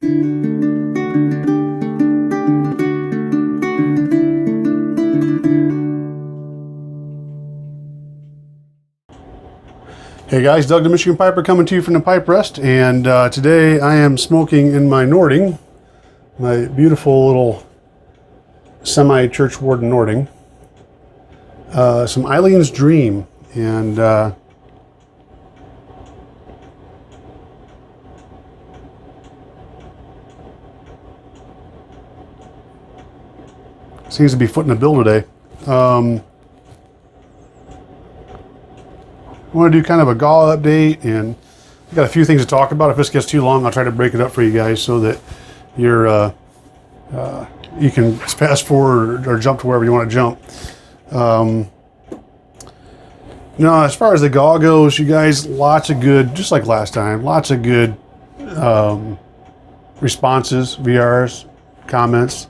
Hey guys, Doug the Michigan Piper coming to you from the Pipe Rest, and today I am smoking in my Nording, my beautiful little semi-church warden Nording, some Uilleann's Dream, and seems to be footing the bill today. I want to do kind of a GAW update, and I've got a few things to talk about. If this gets too long, I'll try to break it up for you guys so that you're you can fast forward or jump to wherever you want to jump. Now, as far as the GAW goes, you guys, lots of good, just like last time, lots of good responses, VRs, comments.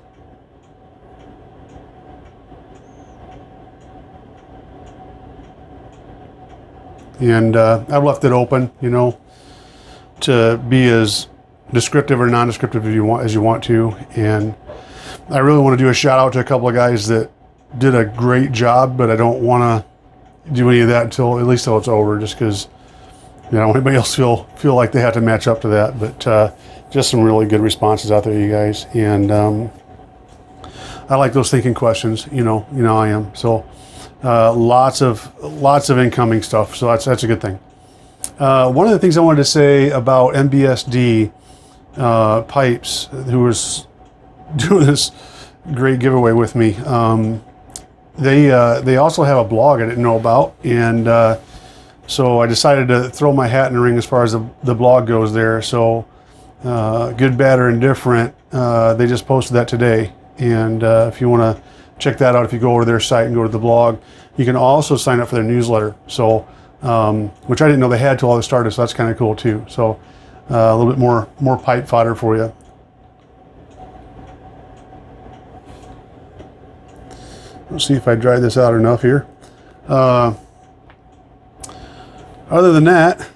And I've left it open, you know, to be as descriptive or non-descriptive as you want to. And I really want to do a shout out to a couple of guys that did a great job, but I don't want to do any of that until at least till it's over, just because, you know, anybody else feel like they have to match up to that. But just some really good responses out there, you guys. And I like those thinking questions. You know I am. So. Lots of incoming stuff, so that's a good thing. One of the things I wanted to say about MBSD pipes, who was doing this great giveaway with me, they also have a blog I didn't know about, and so I decided to throw my hat in the ring as far as the blog goes there. So good, bad, or indifferent, they just posted that today, and if you want to check that out, if you go over to their site and go to the blog, you can also sign up for their newsletter. So, which I didn't know they had till all this started, so that's kind of cool too. So, a little bit more pipe fodder for you. Let's see if I dry this out enough here. Other than that,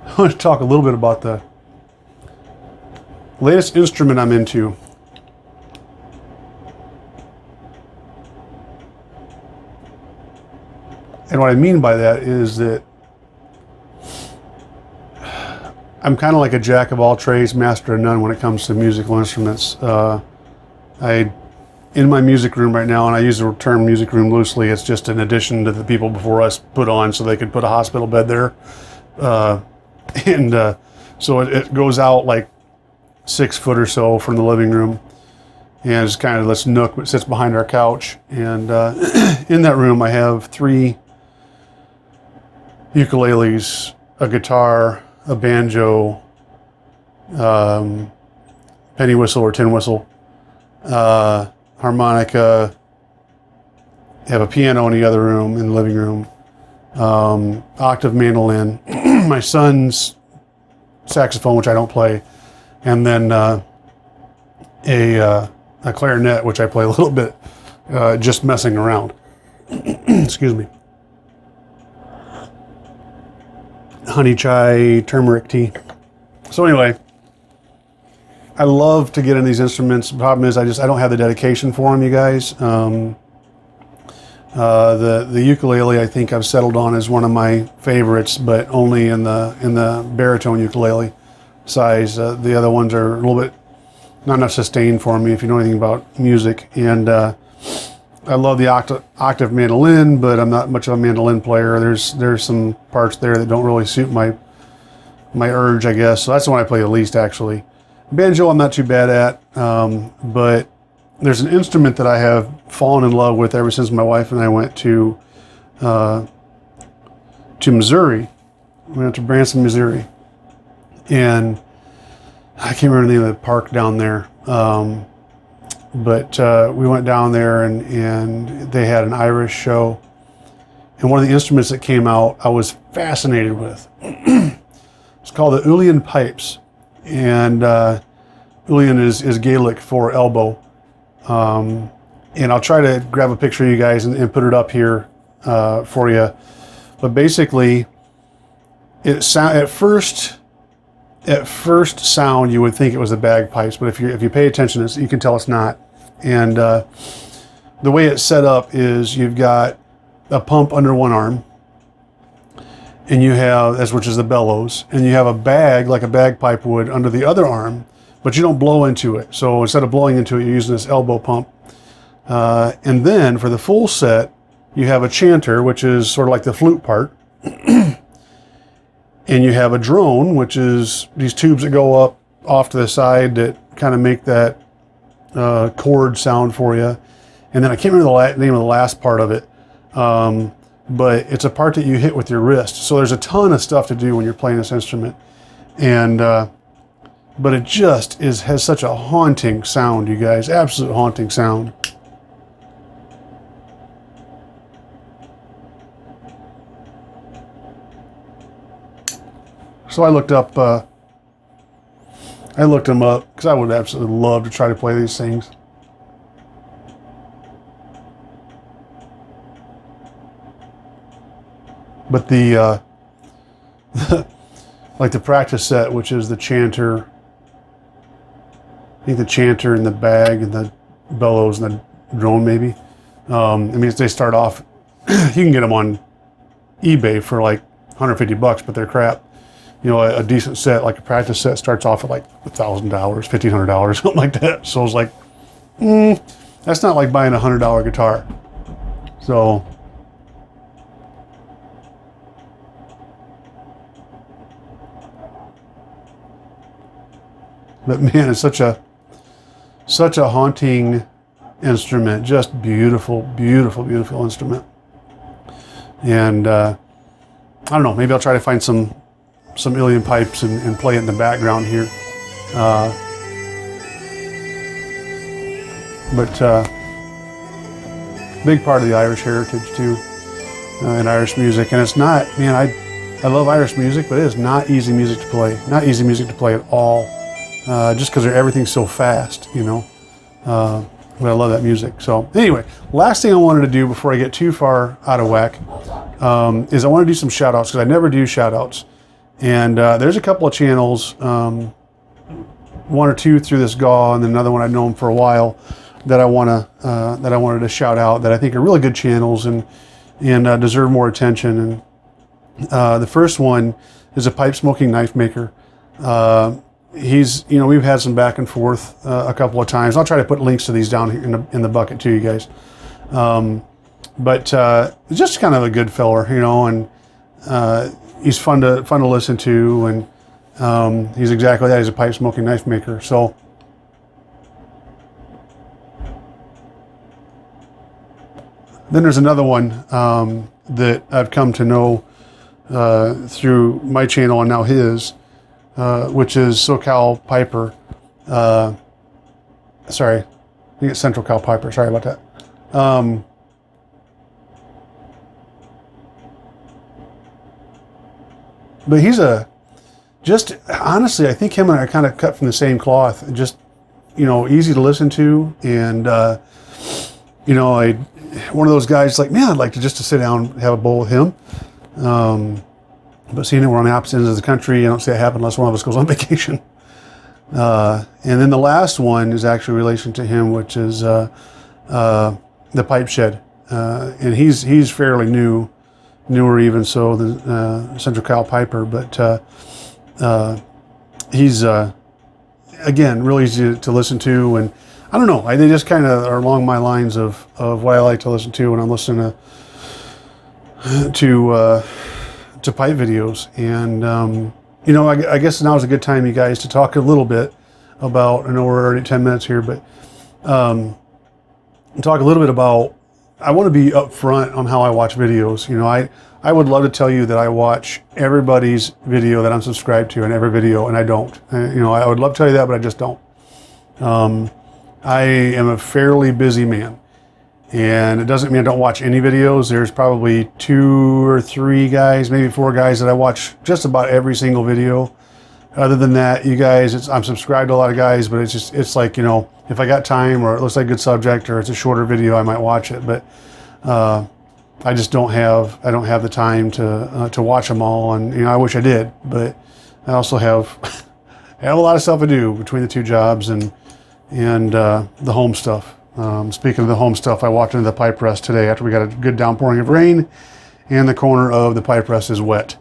I want to talk a little bit about the latest instrument I'm into. And what I mean by that is that I'm kind of like a jack of all trades, master of none when it comes to musical instruments. In my music room right now, and I use the term music room loosely, it's just an addition to the people before us put on so they could put a hospital bed there. So it goes out like 6 foot or so from the living room, and it's kind of this nook that sits behind our couch. And in that room I have 3 ukuleles, a guitar, a banjo, penny whistle or tin whistle, harmonica, have a piano in the other room, in the living room, octave mandolin, my son's saxophone, which I don't play, and then a clarinet, which I play a little bit, just messing around. Excuse me. Honey chai, turmeric tea. So anyway, I love to get in these instruments. The problem is I don't have the dedication for them, you guys. The ukulele, I think I've settled on as one of my favorites, but only in the baritone ukulele size. The other ones are a little bit not enough sustain for me, if you know anything about music. And I love the octave mandolin, but I'm not much of a mandolin player. There's some parts there that don't really suit my urge, I guess. So that's the one I play the least, actually. Banjo I'm not too bad at, but there's an instrument that I have fallen in love with ever since my wife and I went to Missouri. We went to Branson, Missouri, and I can't remember the name of the park down there. But we went down there and they had an Irish show. And one of the instruments that came out, I was fascinated with. It's called the Uilleann pipes. And Uilleann is Gaelic for elbow. And I'll try to grab a picture of you guys and put it up here for you. But basically, at first sound, you would think it was the bagpipes, but if you pay attention, you can tell it's not. And the way it's set up is you've got a pump under one arm, and you have, which is the bellows, and you have a bag like a bagpipe would under the other arm, but you don't blow into it. So instead of blowing into it, you're using this elbow pump. And then for the full set, you have a chanter, which is sort of like the flute part. And you have a drone, which is these tubes that go up off to the side that kind of make that chord sound for you. And then I can't remember the name of the last part of it, but it's a part that you hit with your wrist. So there's a ton of stuff to do when you're playing this instrument. And but it just has such a haunting sound, you guys, absolute haunting sound. So I looked them up because I would absolutely love to try to play these things. But the like the practice set, which is the chanter, I think the chanter and the bag and the bellows and the drone maybe. I mean, they start off, you can get them on eBay for like $150, but they're crap. You know, a decent set, like a practice set, starts off at like $1,000, $1,500, something like that. So I was like, that's not like buying a $100 guitar. So, but man, it's such a haunting instrument. Just beautiful, beautiful, beautiful instrument. And I don't know, maybe I'll try to find some Uilleann pipes and play it in the background here. But big part of the Irish heritage too, and Irish music. And it's not, man, I love Irish music, but it is not easy music to play. Not easy music to play at all, just because everything's so fast, you know. But I love that music. So anyway, last thing I wanted to do before I get too far out of whack is I want to do some shout outs, because I never do shout outs. And there's a couple of channels, one or two through this GAW, and then another one I've known for a while that I wanted to shout out, that I think are really good channels and deserve more attention. And the first one is a pipe smoking knife maker. We've had some back and forth a couple of times. I'll try to put links to these down here in the bucket too, you guys. But just kind of a good feller, you know, and he's fun to listen to, and he's exactly that. He's a pipe smoking knife maker. So then there's another one that I've come to know through my channel and now his, which is SoCal Piper. Sorry, I think it's Central Cal Piper. Sorry about that. But he's honestly, I think him and I are kind of cut from the same cloth. Just, you know, easy to listen to. And, you know, one of those guys like, man, I'd like to sit down and have a bowl with him. But seeing that we're on the opposite ends of the country, I don't see that happen unless one of us goes on vacation. And then the last one is actually in relation to him, which is the Pipe Shed. And he's fairly newer even so than Central Cal Piper, but he's again really easy to listen to, and I don't know, they just kind of are along my lines of what I like to listen to when I'm listening to pipe videos. And you know, I guess now is a good time, you guys, to talk a little bit about, I know we're already at 10 minutes here, but talk a little bit about, I want to be upfront on how I watch videos. You know, I would love to tell you that I watch everybody's video that I'm subscribed to, and every video, and I don't. You know, I would love to tell you that, but I just don't. I am a fairly busy man, and it doesn't mean I don't watch any videos. There's probably 2 or 3 guys, maybe 4 guys that I watch just about every single video. Other than that, you guys, I'm subscribed to a lot of guys, but it's like, you know, if I got time or it looks like a good subject or it's a shorter video, I might watch it. But I just don't have the time to watch them all, and I wish I did, but I also have have a lot of stuff to do between the 2 jobs and the home stuff. Speaking of the home stuff, I walked into the pipe press today after we got a good downpouring of rain, and the corner of the pipe press is wet.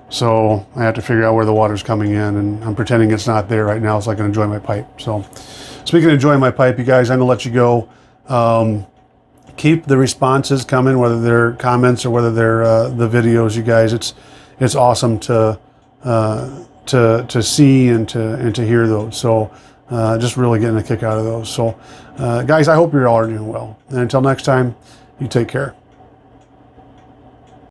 So I have to figure out where the water's coming in, and I'm pretending it's not there right now so I can enjoy my pipe. So speaking of enjoying my pipe, you guys, I'm gonna let you go. Keep the responses coming, whether they're comments or whether they're the videos, you guys. It's awesome to see and to hear those. So just really getting a kick out of those. So guys, I hope you're all doing well. And until next time, you take care.